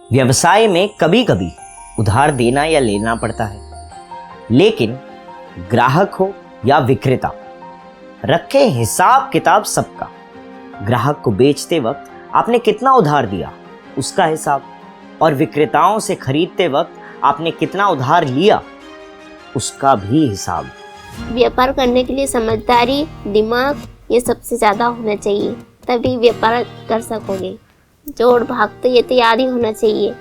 व्यवसाय में कभी कभी उधार देना या लेना पड़ता है, लेकिन ग्राहक हो या विक्रेता, रखे हिसाब किताब सबका। ग्राहक को बेचते वक्त आपने कितना उधार दिया उसका हिसाब, और विक्रेताओं से खरीदते वक्त आपने कितना उधार लिया उसका भी हिसाब। व्यापार करने के लिए समझदारी, दिमाग ये सबसे ज़्यादा होना चाहिए, तभी व्यापार कर सकोगे। जोड़ भाग तो ये तैयार ही होना चाहिए,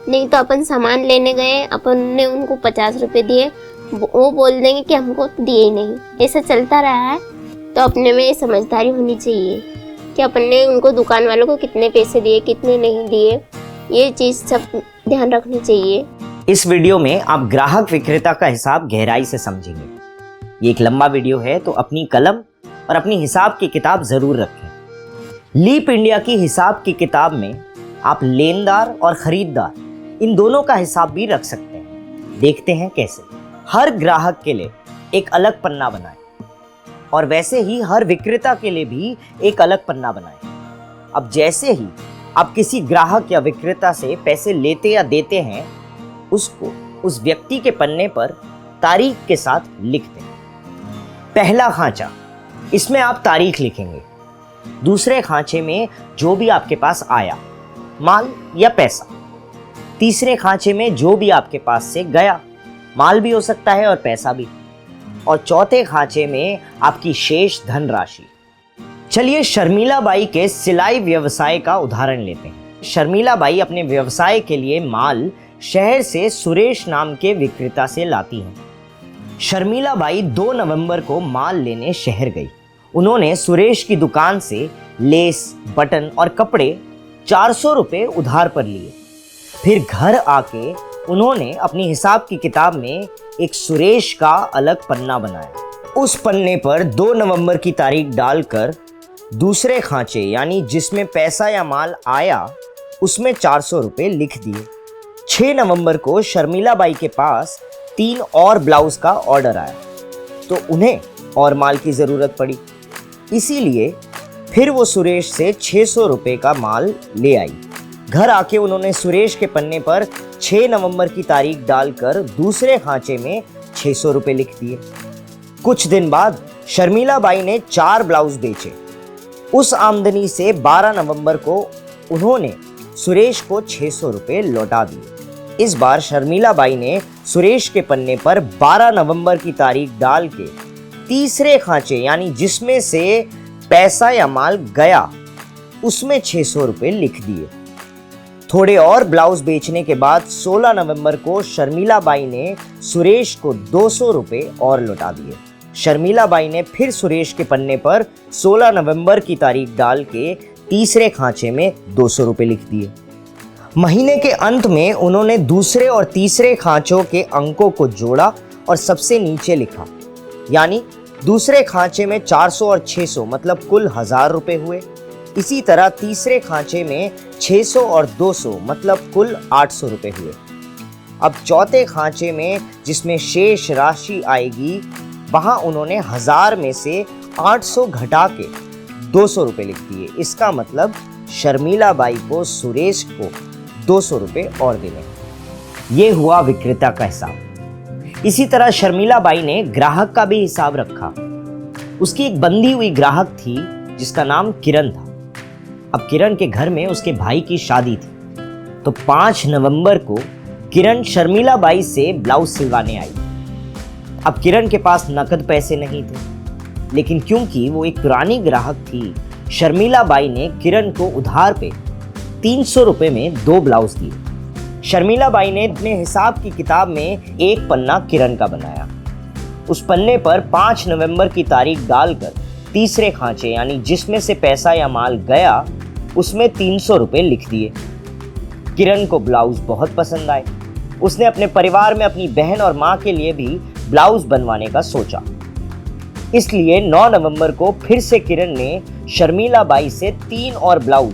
नहीं तो अपन सामान लेने गए, अपन ने उनको 50 रुपये दिए, वो बोल देंगे कि हमको दिए ही नहीं। ऐसा चलता रहा है तो अपने में समझदारी होनी चाहिए कि अपन ने उनको दुकान वालों को कितने पैसे दिए, कितने नहीं दिए, ये चीज़ सब ध्यान रखनी चाहिए। इस वीडियो में आप ग्राहक विक्रेता का हिसाब गहराई से समझेंगे। ये एक लंबा वीडियो है, तो अपनी कलम और अपनी हिसाब की किताब जरूर रखें। लीप इंडिया की हिसाब की किताब में आप लेनदार और खरीददार इन दोनों का हिसाब भी रख सकते हैं। देखते हैं कैसे। हर ग्राहक के लिए एक अलग पन्ना बनाएं, और वैसे ही हर विक्रेता के लिए भी एक अलग पन्ना बनाएं। अब जैसे ही आप किसी ग्राहक या विक्रेता से पैसे लेते या देते हैं, उसको उस व्यक्ति के पन्ने पर तारीख के साथ लिख दें। पहला खांचा, इसमें आप तारीख लिखेंगे। दूसरे खांचे में जो भी आपके पास आया, माल या पैसा। तीसरे खांचे में जो भी आपके पास से गया, माल भी हो सकता है और पैसा भी। और चौथे खांचे में आपकी शेष धनराशि। चलिए शर्मिला बाई के सिलाई व्यवसाय का उदाहरण लेते हैं। शर्मिला बाई अपने व्यवसाय के लिए माल शहर से सुरेश नाम के विक्रेता से लाती हैं। शर्मिला बाई 2 नवंबर को माल लेने शहर गई। उन्होंने सुरेश की दुकान से लेस, बटन और कपड़े 400 रुपये उधार पर लिए। फिर घर आके उन्होंने अपनी हिसाब की किताब में एक सुरेश का अलग पन्ना बनाया। उस पन्ने पर 2 नवंबर की तारीख डालकर दूसरे खांचे, यानी जिसमें पैसा या माल आया, उसमें 400 रुपये लिख दिए। 6 नवंबर को शर्मिला बाई के पास 3 और ब्लाउज का ऑर्डर आया, तो उन्हें और माल की ज़रूरत पड़ी। इसीलिए फिर वो सुरेश से 600 रुपये का माल ले आई। घर आके उन्होंने सुरेश के पन्ने पर 6 नवंबर की तारीख डालकर दूसरे खांचे में 600 रुपये लिख दिए। कुछ दिन बाद शर्मिला बाई ने 4 ब्लाउज बेचे। उस आमदनी से 12 नवंबर को उन्होंने सुरेश को 600 रुपये लौटा दिए। इस बार शर्मिला बाई ने सुरेश के पन्ने पर 12 नवंबर की तारीख डाल के तीसरे खांचे, यानी जिसमें से पैसा या माल गया, उसमें 600 रुपये लिख दिए। थोड़े और ब्लाउज बेचने के बाद 16 नवंबर को शर्मिला बाई ने सुरेश को 200 रुपये और लौटा दिए। शर्मिला बाई ने फिर सुरेश के पन्ने पर 16 नवंबर की तारीख डाल के तीसरे खांचे में 200 रुपये लिख दिए। महीने के अंत में उन्होंने दूसरे और तीसरे खांचों के अंकों को जोड़ा और सबसे नीचे लिखा, यानी दूसरे खांचे में 400 और 600 मतलब कुल 1000 रुपये हुए। इसी तरह तीसरे खांचे में 600 और 200 मतलब कुल 800 रुपये हुए। अब चौथे खांचे में जिसमें शेष राशि आएगी, वहां उन्होंने 1000 में से 800 घटा के 200 रुपये लिख दिए। इसका मतलब शर्मिला बाई को सुरेश को 200 रुपये और देने। ये हुआ विक्रेता का हिसाब। इसी तरह शर्मिला बाई ने ग्राहक का भी हिसाब रखा। उसकी एक बंधी हुई ग्राहक थी जिसका नाम किरण था। अब किरण के घर में उसके भाई की शादी थी, तो 5 नवंबर को किरण शर्मिला बाई से ब्लाउज सिलवाने आई। अब किरण के पास नकद पैसे नहीं थे, लेकिन क्योंकि वो एक पुरानी ग्राहक थी, शर्मिला बाई ने किरण को उधार पे 300 रुपये में 2 ब्लाउज दिए। शर्मिला बाई ने अपने हिसाब की किताब में एक पन्ना किरण का बनाया। उस पन्ने पर 5 नवंबर की तारीख डालकर तीसरे खांचे, यानी जिसमें से पैसा या माल गया, उसमें 300 रुपये लिख दिए। किरण को ब्लाउज बहुत पसंद आए। उसने अपने परिवार में अपनी बहन और माँ के लिए भी ब्लाउज बनवाने का सोचा। इसलिए 9 नवंबर को फिर से किरण ने शर्मिला बाई से 3 और ब्लाउज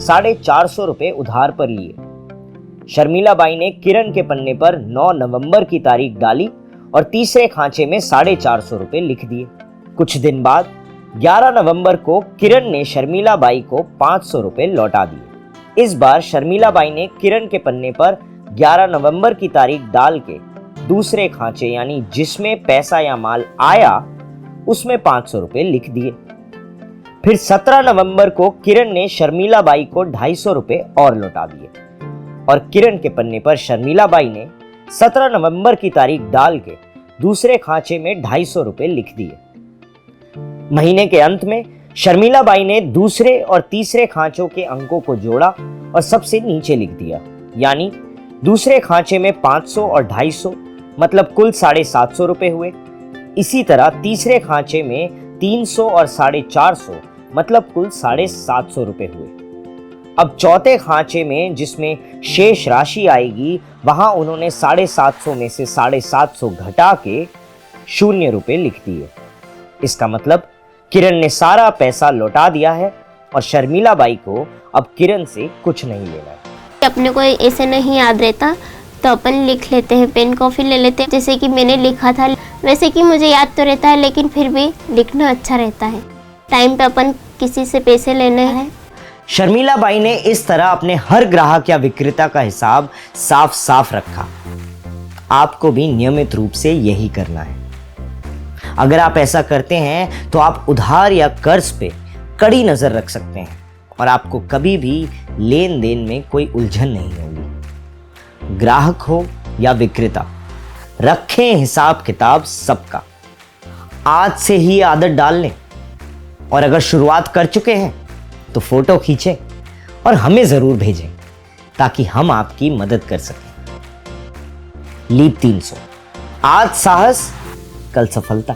450 रुपये उधार पर लिए। शर्मिला बाई ने किरण के पन्ने पर 9 नवंबर की तारीख डाली और तीसरे खांचे में 450 रुपये लिख दिए। कुछ दिन बाद 11 नवंबर को किरण ने शर्मिला बाई को 500 रुपये लौटा दिए। इस बार शर्मिला बाई ने किरण के पन्ने पर 11 नवंबर की तारीख डाल के दूसरे खांचे यानी जिसमें पैसा या माल आया उसमें 500 रुपए लिख दिए। फिर 17 नवंबर को किरण ने शर्मिला बाई को 250 रुपए और लौटा दिए और किरण के पन्ने पर शर्मिला बाई ने 17 नवंबर की तारीख डाल के दूसरे खांचे में 250 रुपए लिख दिए। महीने के अंत में शर्मिला बाई ने दूसरे और तीसरे खांचों के अंकों को जोड़ा और सबसे नीचे लिख दिया, यानी दूसरे खांचे में 500 और 250 मतलब कुल 750 रुपए हुए। इसी तरह तीसरे खांचे में 300 और 450 मतलब कुल 750 रुपए हुए। अब चौथे खांचे में जिसमें शेष राशि आएगी वहां उन्होंने 750 में से 750 घटा के 0 रुपए लिख दिए। इसका मतलब किरण ने सारा पैसा लौटा दिया है और शर्मिला बाई को अब किरण से कुछ नहीं लेना है। अपने को ऐसे नहीं याद रहता तो अपन लिख लेते हैं, पेन कॉपी ले लेते हैं, जैसे कि मैंने लिखा था। वैसे कि मुझे याद तो रहता है लेकिन फिर भी लिखना अच्छा रहता है। टाइम पे अपन किसी से पैसे लेने हैं। शर्मिला बाई ने इस तरह अपने हर ग्राहक या विक्रेता का हिसाब साफ साफ रखा। आपको भी नियमित रूप से यही करना है। अगर आप ऐसा करते हैं तो आप उधार या कर्ज पे कड़ी नजर रख सकते हैं और आपको कभी भी लेन देन में कोई उलझन नहीं होगी। ग्राहक हो या विक्रेता, रखें हिसाब किताब सबका। आज से ही आदत डाल लें और अगर शुरुआत कर चुके हैं तो फोटो खींचें और हमें जरूर भेजें ताकि हम आपकी मदद कर सकें। लीप 300, आज साहस कल सफलता।